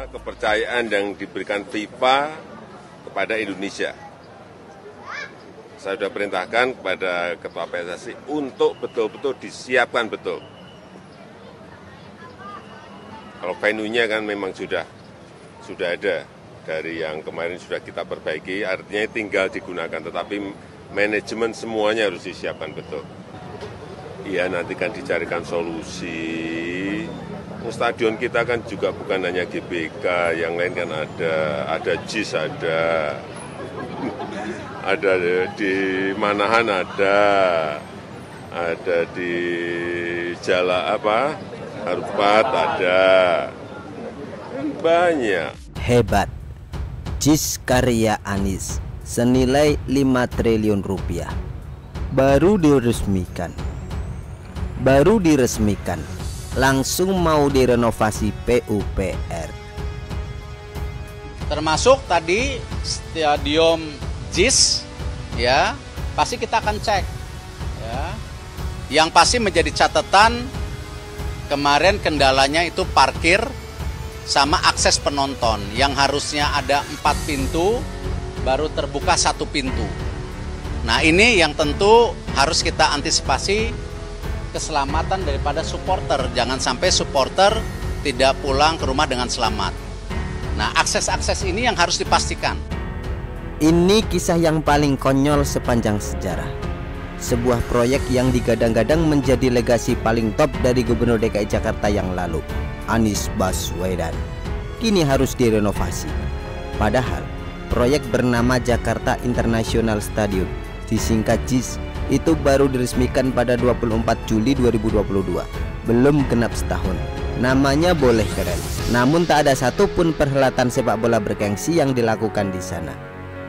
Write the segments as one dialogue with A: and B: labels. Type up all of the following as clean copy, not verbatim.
A: kepercayaan yang diberikan FIFA kepada Indonesia. Saya sudah perintahkan kepada Ketua PSSI untuk betul-betul disiapkan betul. Kalau venue-nya kan memang sudah ada dari yang kemarin sudah kita perbaiki, artinya tinggal digunakan, tetapi manajemen semuanya harus disiapkan betul. Iya, nanti kan dicarikan solusi. Stadion kita kan juga bukan hanya GBK, yang lain kan ada JIS, ada di Manahan, ada di Harupat, ada banyak.
B: Hebat, JIS karya Anies senilai 5 triliun rupiah baru diresmikan, langsung mau direnovasi PUPR.
C: Termasuk tadi stadion JIS, ya pasti kita akan cek. Ya. Yang pasti menjadi catatan kemarin kendalanya itu parkir sama akses penonton yang harusnya ada 4 pintu baru terbuka 1 pintu. Nah ini yang tentu harus kita antisipasi keselamatan daripada supporter. Jangan sampai supporter tidak pulang ke rumah dengan selamat. Nah akses-akses ini yang harus dipastikan.
B: Ini kisah yang paling konyol sepanjang sejarah. Sebuah proyek yang digadang-gadang menjadi legasi paling top dari Gubernur DKI Jakarta yang lalu, Anies Baswedan, kini harus direnovasi. Padahal proyek bernama Jakarta International Stadium, disingkat JIS, itu baru diresmikan pada 24 Juli 2022, belum genap setahun. Namanya boleh keren, namun tak ada satupun perhelatan sepak bola bergengsi yang dilakukan di sana.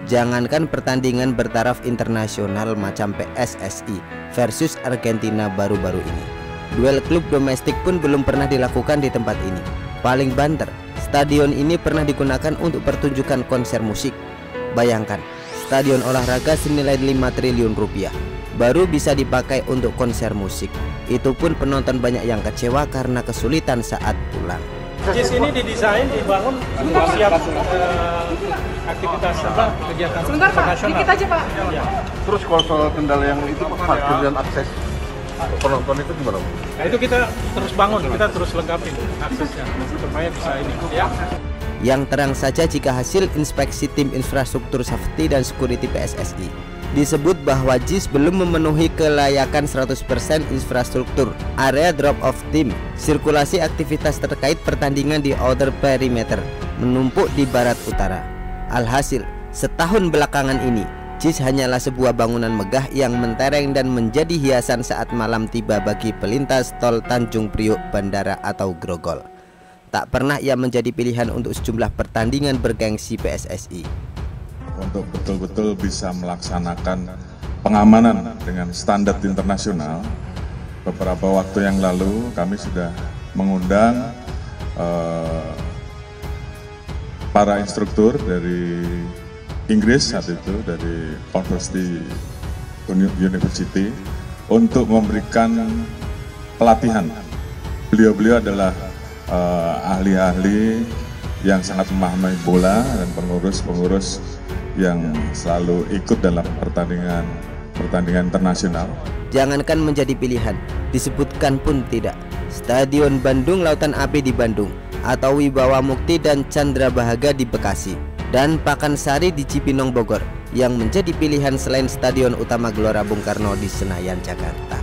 B: Jangankan pertandingan bertaraf internasional macam PSSI versus Argentina baru-baru ini, duel klub domestik pun belum pernah dilakukan di tempat ini. Paling banter, stadion ini pernah digunakan untuk pertunjukan konser musik. Bayangkan, stadion olahraga senilai 5 triliun rupiah baru bisa dipakai untuk konser musik. Itu pun penonton banyak yang kecewa karena kesulitan saat pulang.
D: JIS ini didesain, dibangun siap aktivitas kegiatan internasional.
E: Dikit aja Pak.
D: Ya.
F: Terus kalau soal kendala yang itu parkir dan akses penonton itu gimana?
D: Nah itu kita terus bangun, kita terus lengkapin aksesnya supaya bisa ini. Ya.
B: Yang terang saja jika hasil inspeksi tim infrastruktur safety dan security PSSI disebut bahwa JIS belum memenuhi kelayakan 100% infrastruktur, area drop-off tim, sirkulasi aktivitas terkait pertandingan di outer perimeter, menumpuk di barat utara. Alhasil, setahun belakangan ini, JIS hanyalah sebuah bangunan megah yang mentereng dan menjadi hiasan saat malam tiba bagi pelintas tol Tanjung Priok Bandara atau Grogol. Tak pernah ia menjadi pilihan untuk sejumlah pertandingan bergengsi PSSI.
F: Untuk betul-betul bisa melaksanakan pengamanan dengan standar internasional, beberapa waktu yang lalu kami sudah mengundang para instruktur dari Inggris saat itu, dari University untuk memberikan pelatihan. Beliau-beliau adalah ahli-ahli yang sangat memahami bola dan pengurus-pengurus yang selalu ikut dalam pertandingan internasional.
B: Jangankan menjadi pilihan, disebutkan pun tidak. Stadion Bandung Lautan Api di Bandung, atau Wibawa Mukti dan Chandra Bahaga di Bekasi, dan Pakansari di Cipinang Bogor yang menjadi pilihan selain Stadion Utama Gelora Bung Karno di Senayan, Jakarta.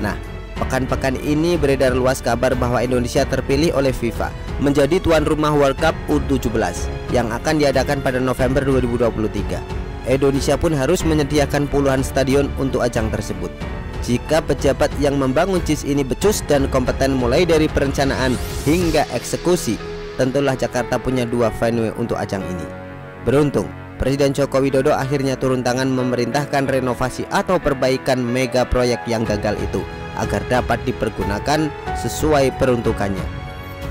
B: Nah, pekan-pekan ini beredar luas kabar bahwa Indonesia terpilih oleh FIFA menjadi tuan rumah World Cup U17 yang akan diadakan pada November 2023. Indonesia pun harus menyediakan puluhan stadion untuk ajang tersebut. Jika pejabat yang membangun JIS ini becus dan kompeten mulai dari perencanaan hingga eksekusi, tentulah Jakarta punya 2 venue untuk ajang ini. Beruntung, Presiden Joko Widodo akhirnya turun tangan memerintahkan renovasi atau perbaikan mega proyek yang gagal itu agar dapat dipergunakan sesuai peruntukannya.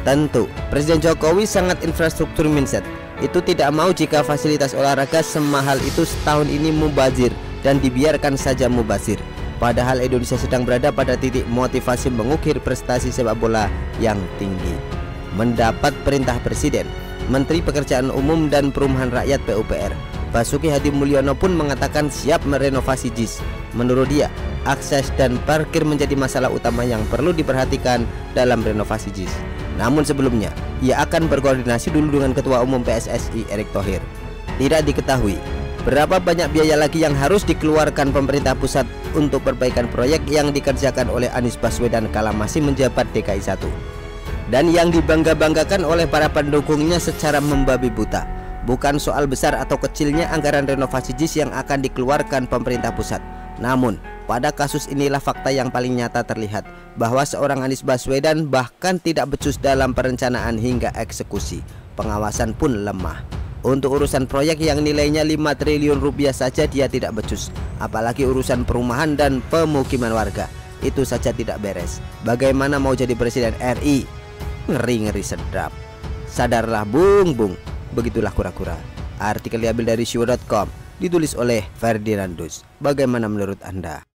B: Tentu, Presiden Jokowi sangat infrastruktur mindset. Itu tidak mau jika fasilitas olahraga semahal itu setahun ini mubazir dan dibiarkan saja mubazir. Padahal Indonesia sedang berada pada titik motivasi mengukir prestasi sepak bola yang tinggi. Mendapat perintah Presiden, Menteri Pekerjaan Umum dan Perumahan Rakyat PUPR, Basuki Hadi Mulyono pun mengatakan siap merenovasi JIS. Menurut dia, akses dan parkir menjadi masalah utama yang perlu diperhatikan dalam renovasi JIS. Namun sebelumnya, ia akan berkoordinasi dulu dengan Ketua Umum PSSI Erick Thohir. Tidak diketahui berapa banyak biaya lagi yang harus dikeluarkan pemerintah pusat untuk perbaikan proyek yang dikerjakan oleh Anies Baswedan kala masih menjabat DKI 1 dan yang dibangga-banggakan oleh para pendukungnya secara membabi buta. Bukan soal besar atau kecilnya anggaran renovasi JIS yang akan dikeluarkan pemerintah pusat. Namun, pada kasus inilah fakta yang paling nyata terlihat bahwa seorang Anies Baswedan bahkan tidak becus dalam perencanaan hingga eksekusi. Pengawasan pun lemah. Untuk urusan proyek yang nilainya 5 triliun rupiah saja dia tidak becus. Apalagi urusan perumahan dan pemukiman warga. Itu saja tidak beres. Bagaimana mau jadi presiden RI? Ngeri-ngeri sedap. Sadarlah Bung. Begitulah kura-kura. Artikel diambil dari Syu.com, ditulis oleh Ferdinandus. Bagaimana menurut Anda?